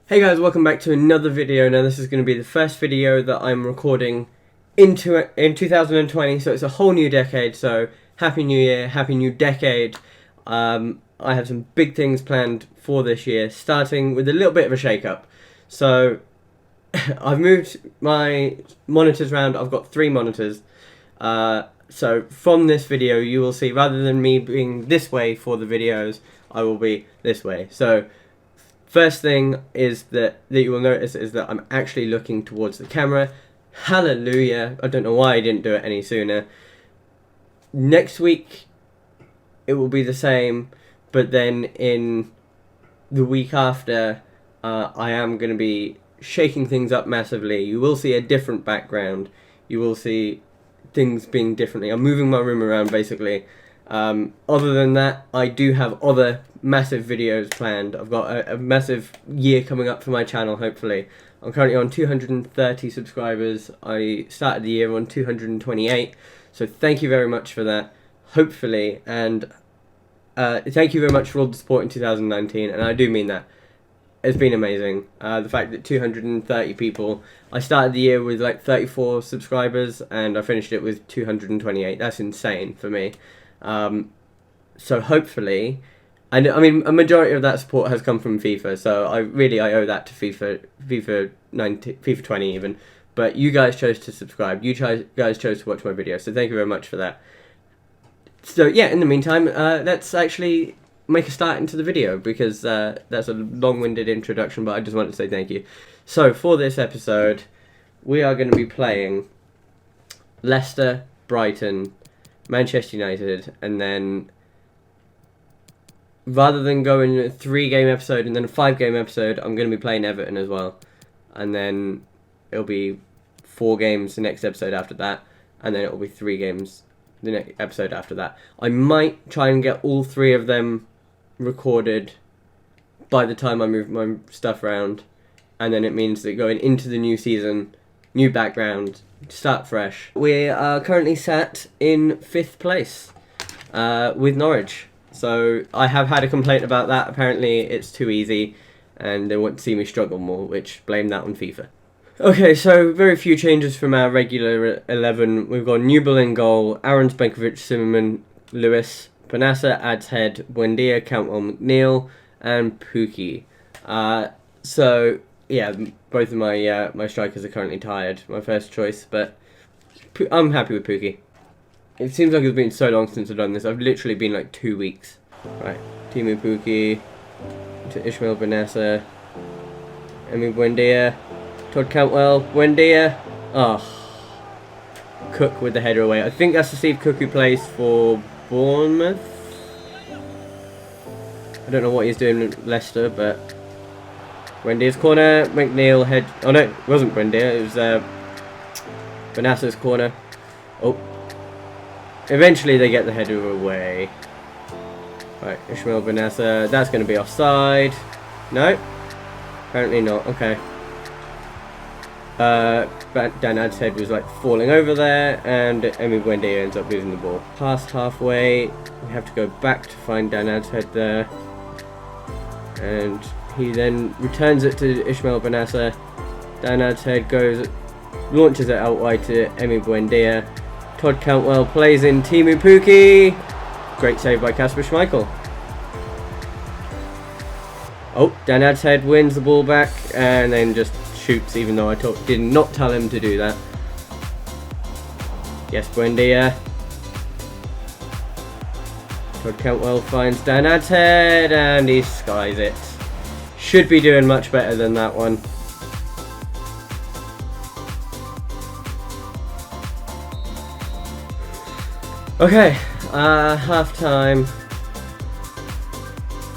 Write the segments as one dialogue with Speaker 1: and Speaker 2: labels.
Speaker 1: Hey guys, welcome back to another video. Now this is going to be the first video that I'm recording in 2020, so it's a whole new decade, so Happy New Year, Happy New Decade. I have some big things planned for this year, starting with a little bit of a shake-up. So, I've moved my monitors around. I've got 3 monitors. So from this video you will see, rather than me being this way for the videos, I will be this way. So, first thing is that you will notice is that I'm actually looking towards the camera. Hallelujah. I don't know why I didn't do it any sooner. Next week it will be the same, but then in the week after I am going to be shaking things up massively. You will see a different background. You will see things being differently. I'm moving my room around basically. Other than that, I do have other massive videos planned. I've got a massive year coming up for my channel, hopefully. I'm currently on 230 subscribers. I started the year on 228, so thank you very much for that, hopefully, and thank you very much for all the support in 2019, and I do mean that. It's been amazing. The fact that 230 people, I started the year with like 34 subscribers, and I finished it with 228. That's insane for me. So hopefully, and I mean a majority of that support has come from FIFA, so I owe that to FIFA 20 even. But you guys chose to subscribe. You guys chose to watch my video, so thank you very much for that. So yeah, in the meantime, let's actually make a start into the video, because that's a long-winded introduction, but I just wanted to say thank you. So for this episode, we are going to be playing Leicester, Brighton, Manchester United, and then rather than going a 3-game episode and then a 5-game episode, I'm going to be playing Everton as well, and then it'll be 4 games the next episode after that, and then it'll be 3 games the next episode after that. I might try and get all 3 of them recorded by the time I move my stuff around, and then it means that going into the new season, new background, start fresh. We are currently sat in 5th place with Norwich. So I have had a complaint about that. Apparently it's too easy and they want to see me struggle more, which blame that on FIFA. Okay, so very few changes from our regular 11. We've got Newell in goal, Aarons, Benkovic, Zimmerman, Lewis, Panassa, Adshead, Buendia, Cantwell, McNeil, and Pukki. So yeah, both of my strikers are currently tired. My first choice, but I'm happy with Pukki. It seems like it's been so long since I've done this. I've literally been like 2 weeks. Right, Teemu Pukki to Ishmael Benassa, Emi Buendia, Todd Cantwell, Buendia. Oh, Cook with the header away. I think that's the Steve Cook who plays for Bournemouth. I don't know what he's doing with Leicester, but Buendia's corner, McNeil head. Oh no, it wasn't Buendia, it was Benassa's corner. Oh, eventually they get the header away. Right, Ishmael Benassa, that's going to be offside. No, apparently not. Okay. Dan Adshead was like falling over there, and Emi Buendia ends up losing the ball. Past halfway, we have to go back to find Dan Adshead there, and he then returns it to Ishmael Benassa. Dan Adshead launches it out wide to Emi Buendia. Todd Cantwell plays in Teemu Pukki. Great save by Kasper Schmeichel. Oh, Dan Adshead wins the ball back and then just shoots, even though I did not tell him to do that. Yes, Buendia. Todd Cantwell finds Dan Adshead and he skies it. Should be doing much better than that one. Okay, half time.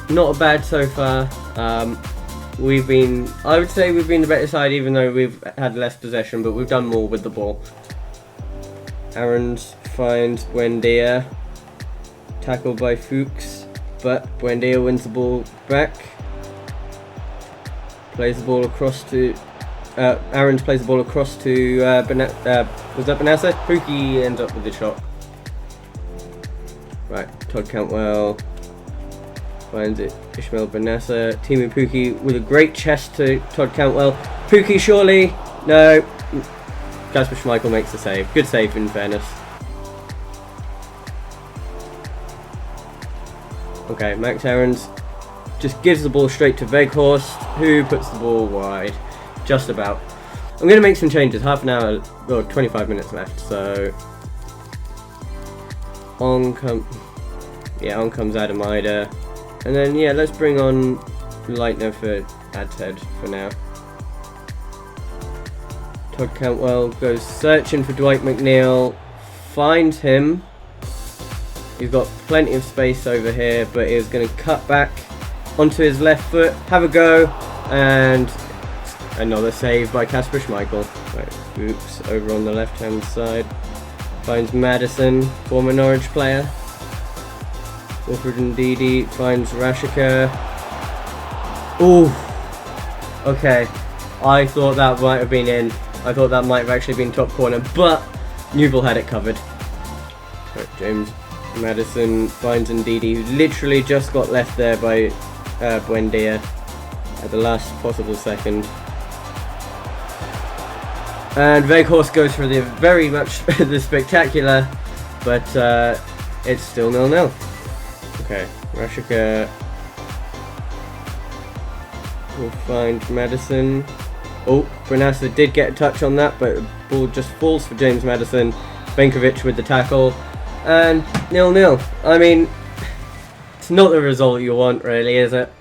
Speaker 1: Not bad so far. I would say we've been the better side, even though we've had less possession, but we've done more with the ball. Aarons finds Buendia. Tackled by Fuchs, but Buendia wins the ball back. Plays the ball across to Aarons plays the ball across to was that Benassa? Pukki ends up with the shot. Right, Todd Cantwell finds it Ishmael Benassa. Timu Pukki with a great chest to Todd Cantwell. Pukki surely. No. Kasper Schmeichel makes the save. Good save in fairness. Okay, Max Aarons just gives the ball straight to Weghorst, who puts the ball wide. Just about. I'm going to make some changes. Half an hour, or 25 minutes left, so... On comes Adam Ida. And then, yeah, let's bring on Leitner for Adhead for now. Todd Cantwell goes searching for Dwight McNeil. Finds him. He's got plenty of space over here, but he's going to cut back onto his left foot, have a go, and another save by Kasper Schmeichel. Right, oops, over on the left-hand side. Finds Madison, former Norwich player. Wilfred Ndidi finds Rashika. Ooh, okay. I thought that might have been in. I thought that might have actually been top corner, but Newell had it covered. Right, James Madison finds Ndidi, who literally just got left there by Buendia at the last possible second. And Weghorst goes for the very much the spectacular, but it's still 0-0. Okay, Rashika will find Madison. Oh, Benassa did get a touch on that, but the ball just falls for James Madison. Benkovic with the tackle. And 0-0. I mean, it's not the result you want, really, is it?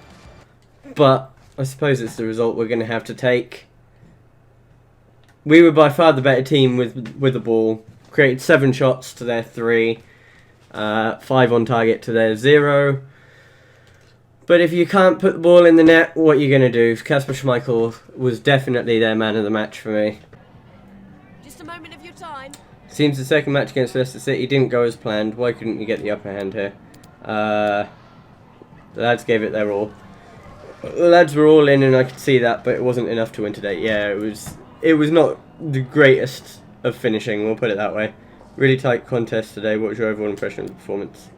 Speaker 1: But I suppose it's the result we're going to have to take. We were by far the better team with the ball. Created 7 shots to their 3. 5 on target to their 0. But if you can't put the ball in the net, what are you going to do? Kasper Schmeichel was definitely their man of the match for me.
Speaker 2: Just a moment of your time.
Speaker 1: Seems the second match against Leicester City didn't go as planned. Why couldn't you get the upper hand here? The lads gave it their all. The lads were all in, and I could see that, but it wasn't enough to win today. Yeah, it was not the greatest of finishing, we'll put it that way. Really tight contest today. What was your overall impression of the performance?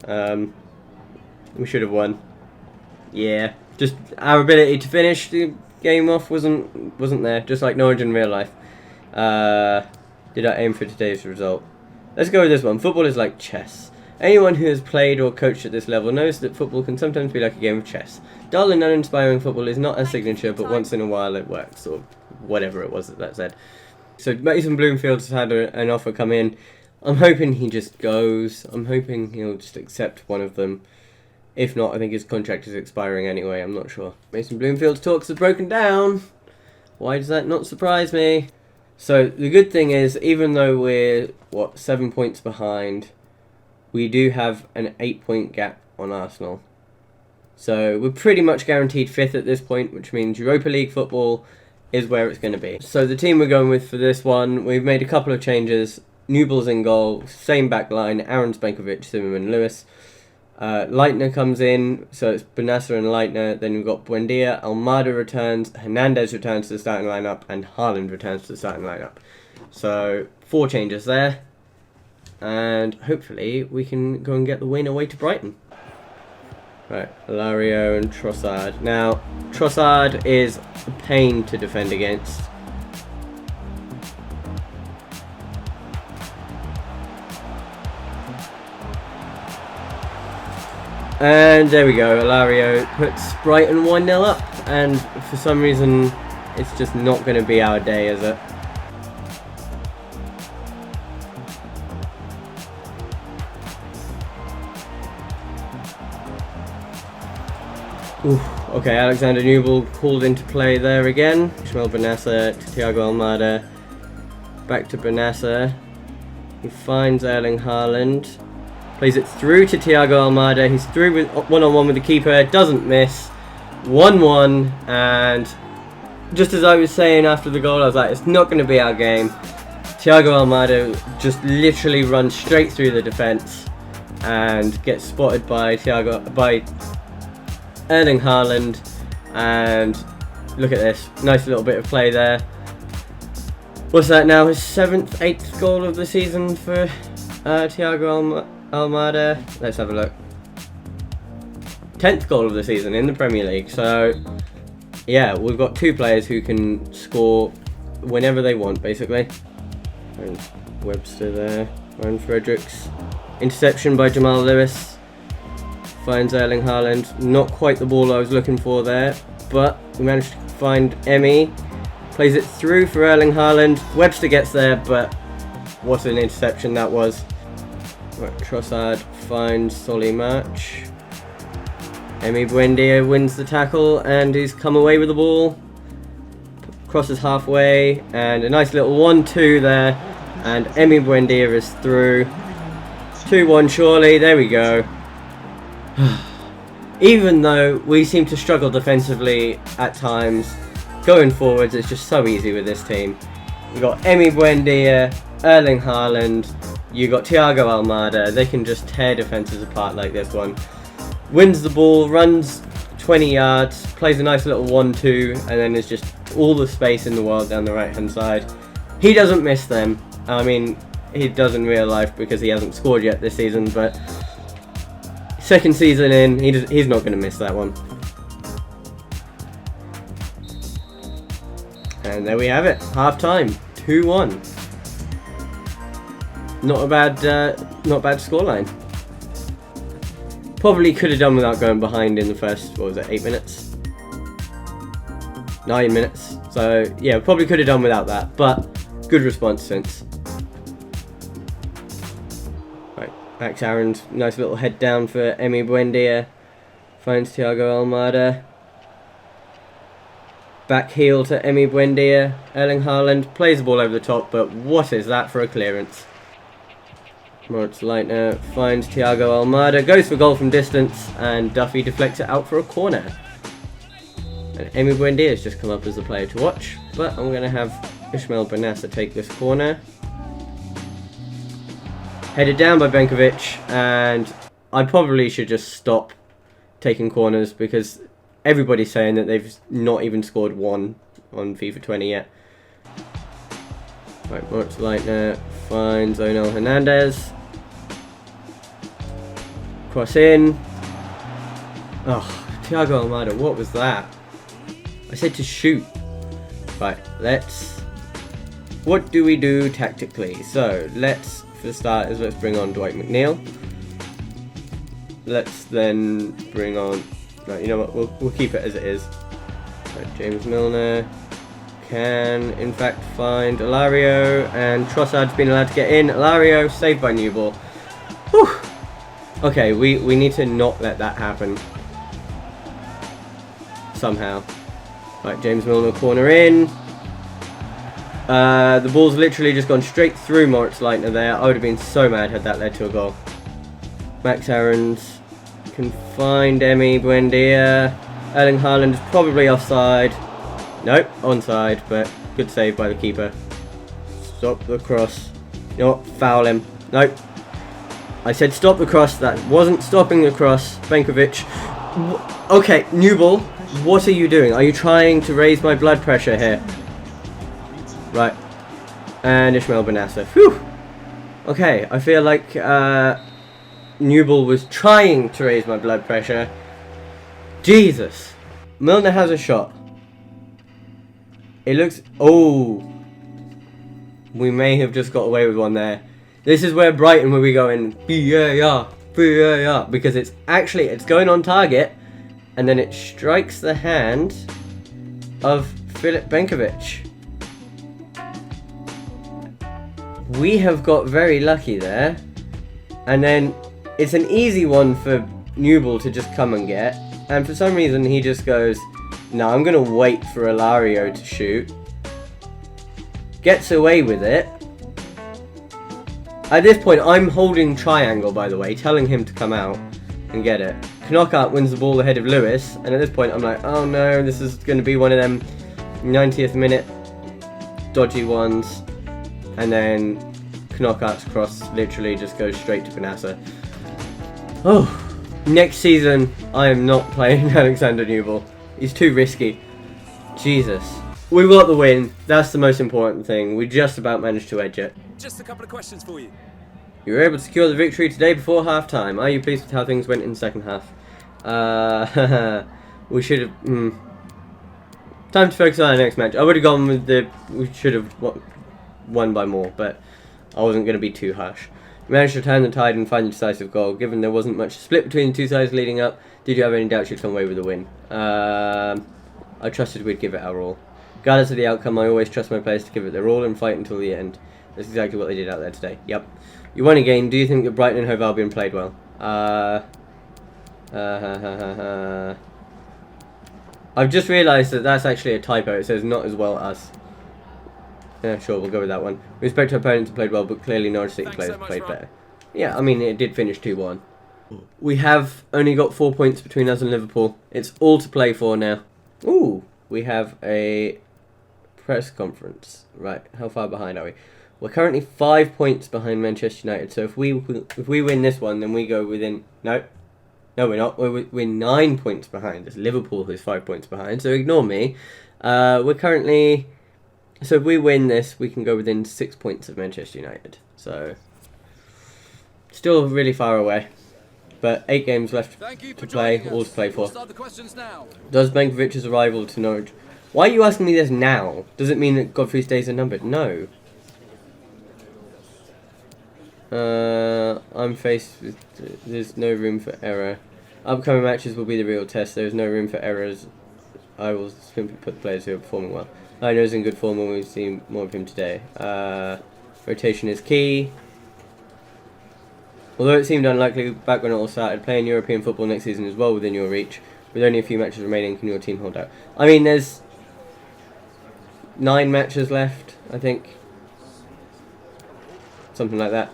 Speaker 1: We should have won. Yeah, just our ability to finish the game off wasn't there, just like Norwich in real life. Did I aim for today's result? Let's go with this one. Football is like chess. Anyone who has played or coached at this level knows that football can sometimes be like a game of chess. Dull and uninspiring football is not a signature, but once in a while it works, or whatever it was that said. So Mason Bloomfield's had an offer come in. I'm hoping he just goes. I'm hoping he'll just accept one of them. If not, I think his contract is expiring anyway. I'm not sure. Mason Bloomfield's talks have broken down. Why does that not surprise me? So the good thing is, even though we're 7 points behind, we do have an 8-point gap on Arsenal. So we're pretty much guaranteed 5th at this point, which means Europa League football is where it's going to be. So the team we're going with for this one, we've made a couple of changes. Newell's in goal, same back line, Aarons, Benkovic, Zimmerman, Lewis. Leitner comes in, so it's Benassa and Leitner. Then we've got Buendia, Almada returns, Hernandez returns to the starting lineup, and Haaland returns to the starting lineup. So 4 changes there, and hopefully we can go and get the win away to Brighton. Right, Lario and Trossard. Now, Trossard is a pain to defend against. And there we go, Ilario puts Brighton 1-0 up, and for some reason it's just not going to be our day, is it? Ooh, okay, Alexander Newell called into play there again. Ishmael Benassa to Thiago Almada. Back to Benassa. He finds Erling Haaland. Plays it through to Thiago Almada. He's through with one-on-one with the keeper. Doesn't miss. 1-1. And just as I was saying after the goal, I was like, it's not going to be our game. Thiago Almada just literally runs straight through the defence and gets spotted by Erling Haaland. And look at this. Nice little bit of play there. What's that now? His 7th, 8th goal of the season for Thiago Almada. Let's have a look. 10th goal of the season in the Premier League. So, yeah, we've got 2 players who can score whenever they want, basically. And Webster there. Ryan Fredericks. Interception by Jamal Lewis. Finds Erling Haaland. Not quite the ball I was looking for there, but we managed to find Emmy. Plays it through for Erling Haaland. Webster gets there, but what an interception that was. Right, Trossard finds Solly March. Emmy Buendia wins the tackle and he's come away with the ball. Crosses halfway and a nice little 1-2 there. And Emmy Buendia is through. 2-1 surely, there we go. Even though we seem to struggle defensively at times, going forwards it's just so easy with this team. You've got Emmy Buendia, Erling Haaland, you got Thiago Almada. They can just tear defences apart like this one. Wins the ball, runs 20 yards, plays a nice little 1-2, and then there's just all the space in the world down the right hand side. He doesn't miss them. I mean, he does in real life because he hasn't scored yet this season, but second season in, he's not going to miss that one. And there we have it, half time, 2-1. Not a bad scoreline. Probably could have done without going behind in the first, what was it, 8 minutes? 9 minutes. So yeah, probably could have done without that, but good response since. Right, Max Aaron's nice little head down for Emmy Buendia. Finds Thiago Almada. Back heel to Emmy Buendia. Erling Haaland plays the ball over the top, but what is that for a clearance? Moritz Leitner finds Thiago Almada, goes for goal from distance, and Duffy deflects it out for a corner. And Emmy Buendia has just come up as the player to watch, but I'm going to have Ismail Benassa take this corner. Headed down by Benkovic, and I probably should just stop taking corners because everybody's saying that they've not even scored one on FIFA 20 yet. Right, Moritz Leitner finds Onel Hernandez. Cross in. Oh, Thiago Almada, what was that? I said to shoot. Right, what do we do tactically? So, for starters, let's bring on Dwight McNeil. Let's then bring on, no, you know what, we'll keep it as it is. Right, James Milner can, in fact, find Ilario, and Trossard's been allowed to get in. Ilario, saved by Newball. Whew. Okay, we need to not let that happen. Somehow. Right, James Milner corner in. The ball's literally just gone straight through Moritz Leitner there. I would have been so mad had that led to a goal. Max Aarons can find Emmy Buendia. Erling Haaland is probably offside. Nope, onside, but good save by the keeper. Stop the cross. You know what? Foul him. Nope. I said stop the cross. That wasn't stopping the cross. Benkovic. Okay, Newball, what are you doing? Are you trying to raise my blood pressure here? Right. And Ismail Benassa. Phew. Okay, I feel like Newball was trying to raise my blood pressure. Jesus. Milner has a shot. It looks... Oh. We may have just got away with one there. This is where Brighton will be going VAR, VAR, because it's going on target, and then it strikes the hand of Filip Benkovic. We have got very lucky there, and then it's an easy one for Newball to just come and get, and for some reason he just goes, no, I'm going to wait for Ilario to shoot. Gets away with it. At this point, I'm holding triangle, by the way, telling him to come out and get it. Knockout wins the ball ahead of Lewis, and at this point I'm like, oh no, this is going to be one of them 90th minute dodgy ones. And then Knockout's cross literally just goes straight to Benassa. Oh, next season I am not playing Alexander Newball. He's too risky. Jesus. We got the win. That's the most important thing. We just about managed to edge it.
Speaker 3: Just a couple of questions for you.
Speaker 1: You were able to secure the victory today before half-time. Are you pleased with how things went in the second half? We should have... Time to focus on our next match. I would have gone with the... We should have won by more, but I wasn't going to be too harsh. We managed to turn the tide and find the decisive goal. Given there wasn't much split between the two sides leading up, did you have any doubts you'd come away with a win? I trusted we'd give it our all. Regardless of the outcome, I always trust my players to give it their all and fight until the end. That's exactly what they did out there today. Yep. You won a game. Do you think that Brighton and Hove Albion played well? I've just realised that that's actually a typo. It says not as well as. Yeah, sure, we'll go with that one. We expect our opponents to play well, but clearly Norwich City players played better. Yeah, I mean, it did finish 2-1. We have only got 4 points between us and Liverpool. It's all to play for now. Ooh, we have a press conference. Right, how far behind are we? We're currently 5 points behind Manchester United, so if we win this one, then we go within... No, we're not. We're 9 points behind. It's Liverpool who's 5 points behind, so ignore me. We're currently... So if we win this, we can go within 6 points of Manchester United. So, still really far away. But 8 games left to play, all to play for. Does Benkovic's arrival to Norwich... Why are you asking me this now? Does it mean that Godfrey's days are numbered? No. I'm faced with... There's no room for error. Upcoming matches will be the real test. There's no room for errors. I will simply put the players who are performing well. I know he's in good form and we've seen more of him today. Rotation is key. Although it seemed unlikely back when it all started, playing European football next season is well within your reach. With only a few matches remaining, can your team hold out? I mean, there's 9 matches left, I think. Something like that.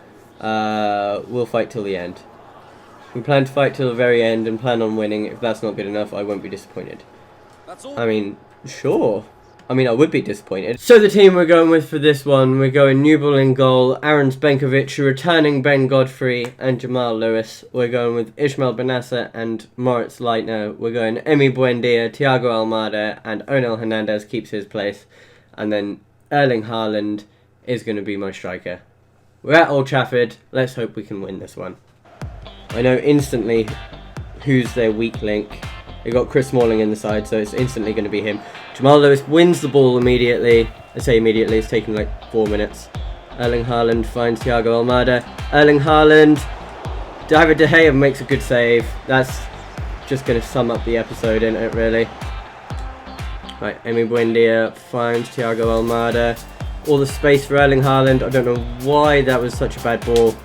Speaker 1: We'll fight till the end. We plan to fight till the very end and plan on winning. If that's not good enough, I won't be disappointed. I mean, sure. I mean, I would be disappointed. So the team we're going with for this one, we're going Newell in goal, Aaron's Benkovic, returning Ben Godfrey and Jamal Lewis. We're going with Ismail Benassa and Moritz Leitner. We're going Emi Buendia, Thiago Almada, and Onel Hernandez keeps his place. And then Erling Haaland is going to be my striker. We're at Old Trafford. Let's hope we can win this one. I know instantly who's their weak link. They got Chris Smalling in the side, so it's instantly going to be him. Jamal Lewis wins the ball immediately. I say immediately, it's taken like 4 minutes. Erling Haaland finds Thiago Almada. Erling Haaland. David De Gea makes a good save. That's just going to sum up the episode, isn't it, really? Right, Emi Buendia finds Thiago Almada. All the space for Erling Haaland. I don't know why that was such a bad ball.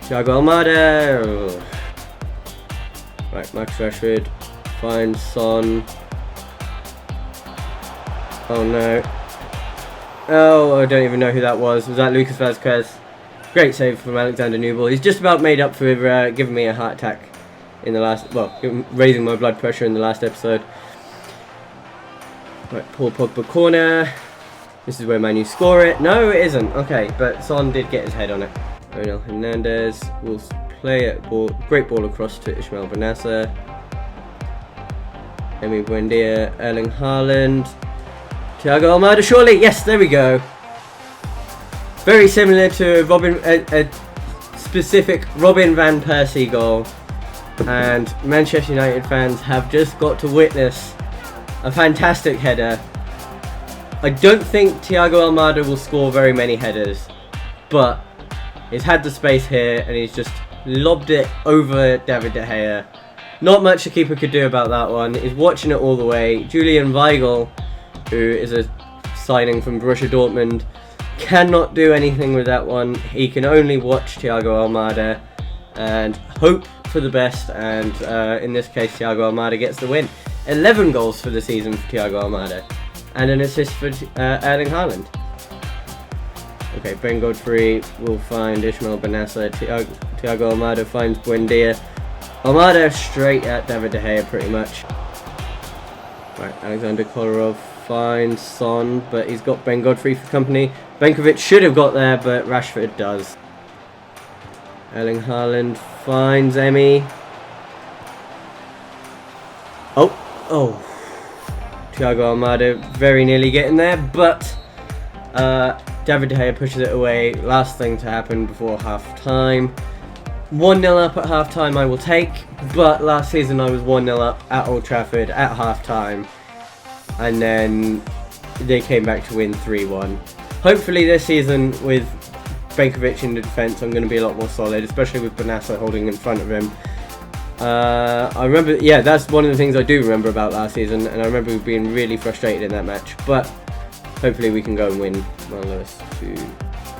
Speaker 1: Thiago Almada. Oh. Right, Max Rashford finds Son. Oh no. Oh, I don't even know who that was. Was that Lucas Vazquez? Great save from Alexander Newell. He's just about made up for giving me a heart attack in the last... Well, raising my blood pressure in the last episode. Right, Paul Pogba corner. This is where Man U score it. No, it isn't. Okay, but Son did get his head on it. Onel Hernandez will play it. Great ball across to Ismail Benassa. Emi Buendia, Erling Haaland. Thiago Almada, surely. Yes, there we go. Very similar to a specific Robin van Persie goal. And Manchester United fans have just got to witness a fantastic header. I don't think Thiago Almada will score very many headers, but he's had the space here and he's just lobbed it over David De Gea. Not much the keeper could do about that one. He's watching it all the way. Julian Weigl, who is a signing from Borussia Dortmund, cannot do anything with that one. He can only watch Thiago Almada and hope for the best, and in this case Thiago Almada gets the win. 11 goals for the season for Thiago Almada. And an assist for Erling Haaland. Okay, Ben Godfrey will find Ismail Benassa. Thiago Almada finds Buendia. Almada straight at David De Gea pretty much. Right, Alexander Kolarov finds Son, but he's got Ben Godfrey for company. Benkovic should have got there, but Rashford does. Erling Haaland finds Emi. Oh. Thiago Almada very nearly getting there, but David De Gea pushes it away. Last thing to happen before half time. 1-0 up at half-time I will take, but last season I was 1-0 up at Old Trafford at half-time, and then they came back to win 3-1. Hopefully this season with Benkovic in the defence I'm going to be a lot more solid, especially with Bonassa holding in front of him. I remember, yeah, that's one of the things I do remember about last season, and I remember being really frustrated in that match, but hopefully we can go and win. Lewis to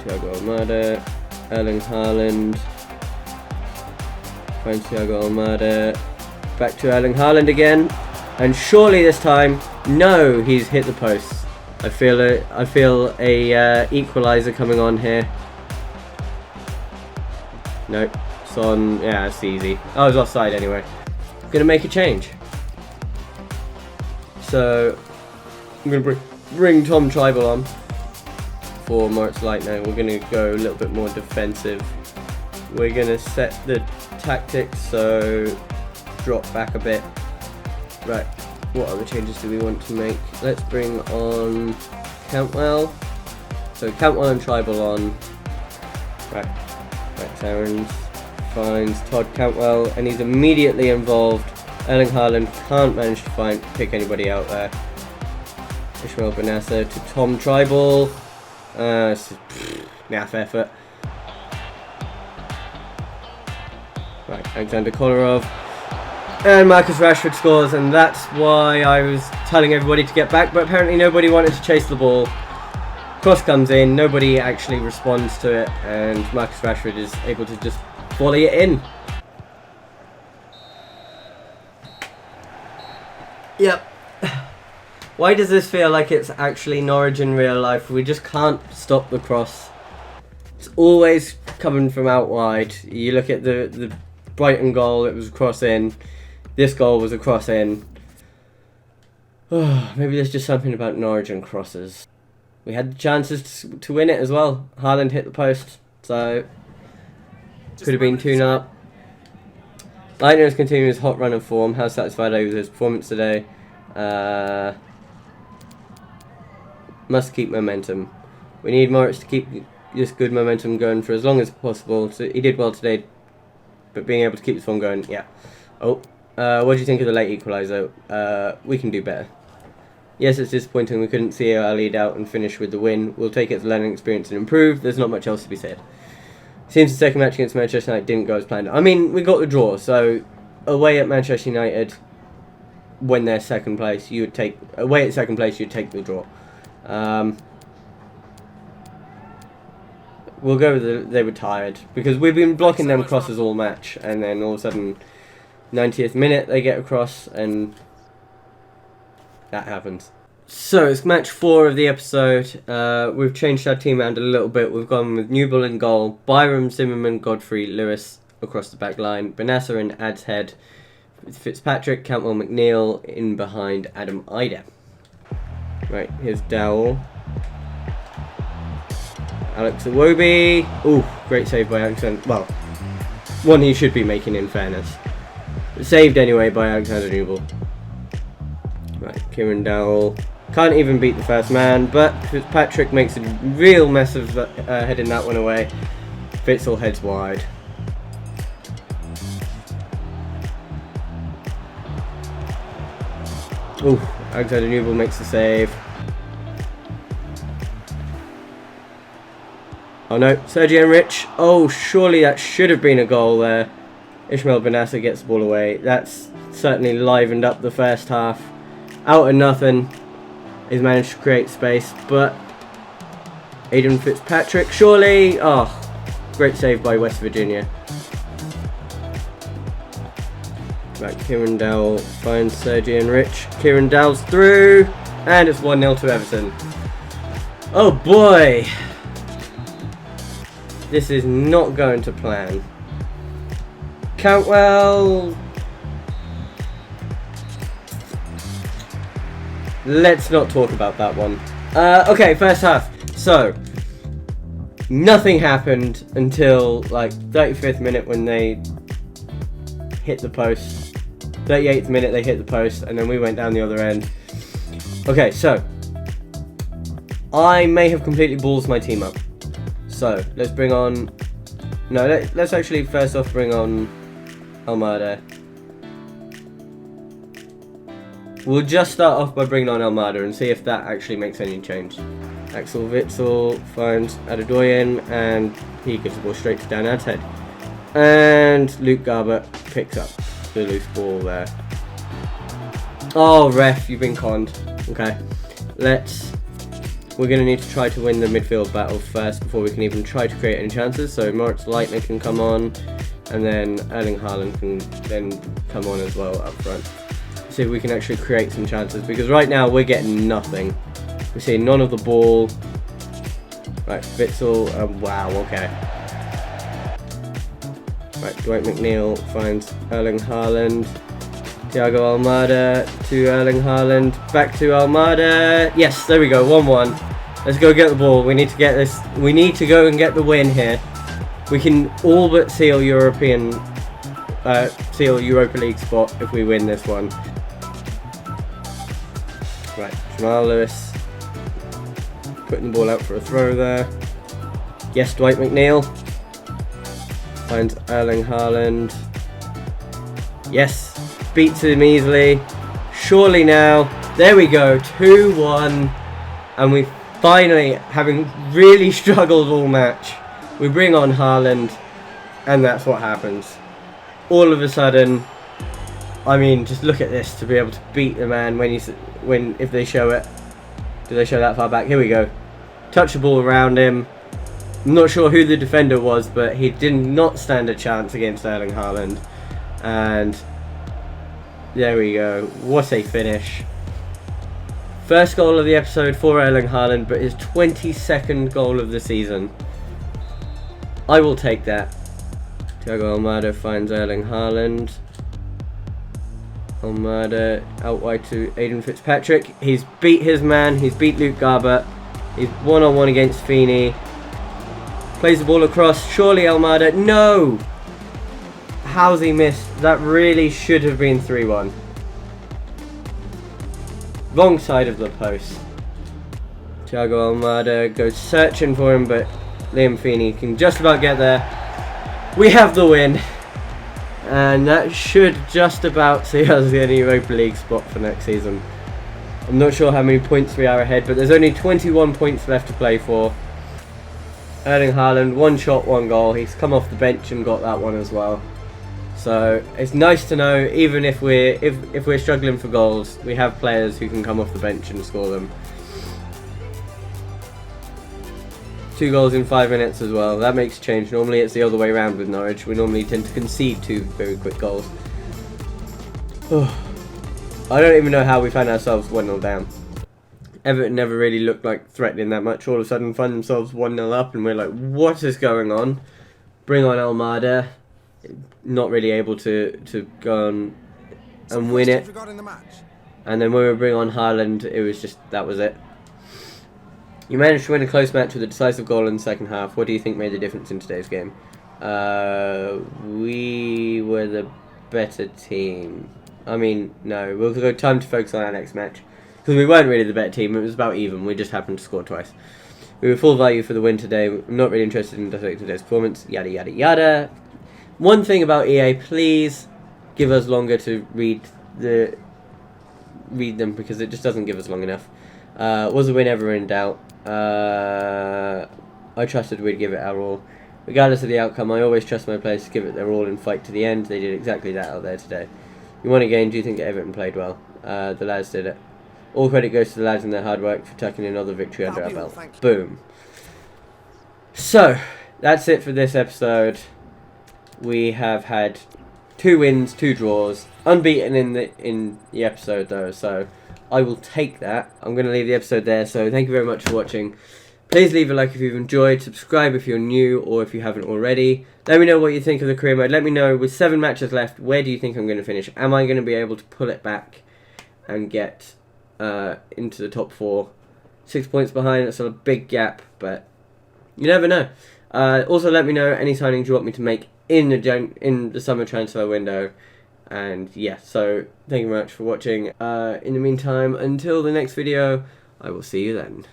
Speaker 1: Thiago Almada, Erling Haaland, finds Thiago Almada, back to Erling Haaland again, and surely this time, no, he's hit the post. I feel a equaliser coming on here. Nope. On, yeah, it's easy. I was offside anyway. Gonna make a change. So I'm gonna bring Tom Tribal on for Moritz Light now. We're gonna go a little bit more defensive. We're gonna set the tactics, so drop back a bit. Right, what other changes do we want to make? Let's bring on Cantwell. So Cantwell and Tribal on. Right, Aaron's. Finds Todd Cantwell, and he's immediately involved. Erling Haaland can't manage to pick anybody out there. Ishmael Bonassa to Tom Tribal. Naff effort. Right, Alexander Kolarov. And Marcus Rashford scores, and that's why I was telling everybody to get back, but apparently nobody wanted to chase the ball. Cross comes in, nobody actually responds to it, and Marcus Rashford is able to just volley it in. Yep. Why does this feel like it's actually Norwich in real life? We just can't stop the cross. It's always coming from out wide. You look at the Brighton goal, it was a cross in. This goal was a cross in. Maybe there's just something about Norwich and crosses. We had the chances to win it as well. Haaland hit the post, so could have been 2-0 up. Leitner is continuing his hot run of form. How satisfied are you with his performance today? Must keep momentum. We need Moritz to keep this good momentum going for as long as possible. So he did well today, but being able to keep his form going, yeah. Oh, what do you think of the late equaliser? We can do better. Yes, it's disappointing we couldn't see our lead out and finish with the win. We'll take it as a learning experience and improve. There's not much else to be said. Seems the second match against Manchester United didn't go as planned. I mean, we got the draw, so away at Manchester United, when they're second place, you would take away at second place. You'd take the draw. We'll go with they were tired because we've been blocking them crosses all match, and then all of a sudden, 90th minute they get a cross, and that happens. So it's match 4 of the episode. We've changed our team around a little bit. We've gone with Newell in goal, Byram, Zimmerman, Godfrey, Lewis across the back line, Bonassa and Ad's head, Fitzpatrick, Cantwell, McNeil in behind Adam Ida. Right, here's Dowell. Alex Iwobi. Ooh, great save by Alexander. Well, one he should be making in fairness. But saved anyway by Alexander Newell. Right, Kieran Dowell. Can't even beat the first man, but Fitzpatrick makes a real mess of heading that one away. Fitzel heads wide. Ooh, Alexander Newell makes the save. Oh no, Sergio Rich. Oh, surely that should have been a goal there. Ishmael Bonassa gets the ball away. That's certainly livened up the first half. Out of nothing, he's managed to create space, but Aidan Fitzpatrick, surely. Oh, great save by West Virginia. Right, Kieran Dowell finds Sergi and Rich. Kieran Dowell's through, and it's 1-0 to Everton. Oh boy, this is not going to plan. Cantwell. Let's not talk about that one. Okay, first half. So, nothing happened until like 35th minute when they hit the post. 38th minute they hit the post, and then we went down the other end. Okay, so I may have completely balls my team up. So let's bring on No, let's actually first off bring on Almada. We'll just start off by bringing on Almada and see if that actually makes any change. Axel Witsel finds Adedoyan and he gives the ball straight to Dan Ad's head. And Luke Garbutt picks up the loose ball there. Oh, ref, you've been conned. Okay, we're going to need to try to win the midfield battle first before we can even try to create any chances. So Moritz Leitner can come on, and then Erling Haaland can then come on as well up front. See if we can actually create some chances, because right now we're getting nothing. We're seeing none of the ball. Right, Witsel, wow, okay. Right, Dwight McNeil finds Erling Haaland. Thiago Almada to Erling Haaland, back to Almada. Yes, there we go, 1-1. Let's go get the ball. We need to get this. We need to go and get the win here. We can all but seal Europa League spot if we win this one. Right, Jamal Lewis putting the ball out for a throw there. Yes, Dwight McNeil finds Erling Haaland. Yes. Beats him easily. Surely now. There we go. 2-1. And we finally, having really struggled all match, we bring on Haaland. And that's what happens. All of a sudden, I mean, just look at this, to be able to beat the man if they show it. Do they show that far back? Here we go. Touch the ball around him. I'm not sure who the defender was, but he did not stand a chance against Erling Haaland. And there we go. What a finish. First goal of the episode for Erling Haaland, but his 22nd goal of the season. I will take that. Thiago Almada finds Erling Haaland. Almada out wide to Aiden Fitzpatrick. He's beat his man. He's beat Luke Garbutt. He's one-on-one against Feeney. Plays the ball across. Surely Almada. No! How's he missed? That really should have been 3-1. Wrong side of the post. Thiago Almada goes searching for him, but Liam Feeney can just about get there. We have the win. And that should just about see us in a Europa League spot for next season. I'm not sure how many points we are ahead, but there's only 21 points left to play for. Erling Haaland, 1 shot, 1 goal. He's come off the bench and got that one as well. So it's nice to know, even if we're struggling for goals, we have players who can come off the bench and score them. 2 goals in 5 minutes as well. That makes a change. Normally it's the other way around with Norwich. We normally tend to concede 2 very quick goals. I don't even know how we found ourselves 1-0 down. Everton never really looked like threatening that much. All of a sudden find themselves 1-0 up and we're like, what is going on? Bring on Almada. Not really able to go on and win it. And then when we bring on Haaland, it was just, that was it. You managed to win a close match with a decisive goal in the second half. What do you think made the difference in today's game? We were the better team. I mean, no, we'll go time to focus on our next match. Because we weren't really the better team, it was about even. We just happened to score twice. We were full value for the win today. I'm not really interested in dissecting today's performance. Yada, yada, yada. One thing about EA, please give us longer to read them, because it just doesn't give us long enough. Was the win ever in doubt? I trusted we'd give it our all. Regardless of the outcome, I always trust my players to give it their all and fight to the end. They did exactly that out there today. We won a game. Do you think Everton played well? The lads did it. All credit goes to the lads and their hard work for tucking another victory under our belt. Boom. So, that's it for this episode. We have had 2 wins, 2 draws, unbeaten in the episode though, so I will take that. I'm going to leave the episode there, so thank you very much for watching. Please leave a like if you've enjoyed, subscribe if you're new or if you haven't already. Let me know what you think of the career mode. Let me know, with 7 matches left, where do you think I'm going to finish? Am I going to be able to pull it back and get into the top 4? 6 points behind, that's a big gap, but you never know. Also, let me know any signings you want me to make in the summer transfer window. And yeah, so thank you very much for watching. In the meantime, until the next video, I will see you then.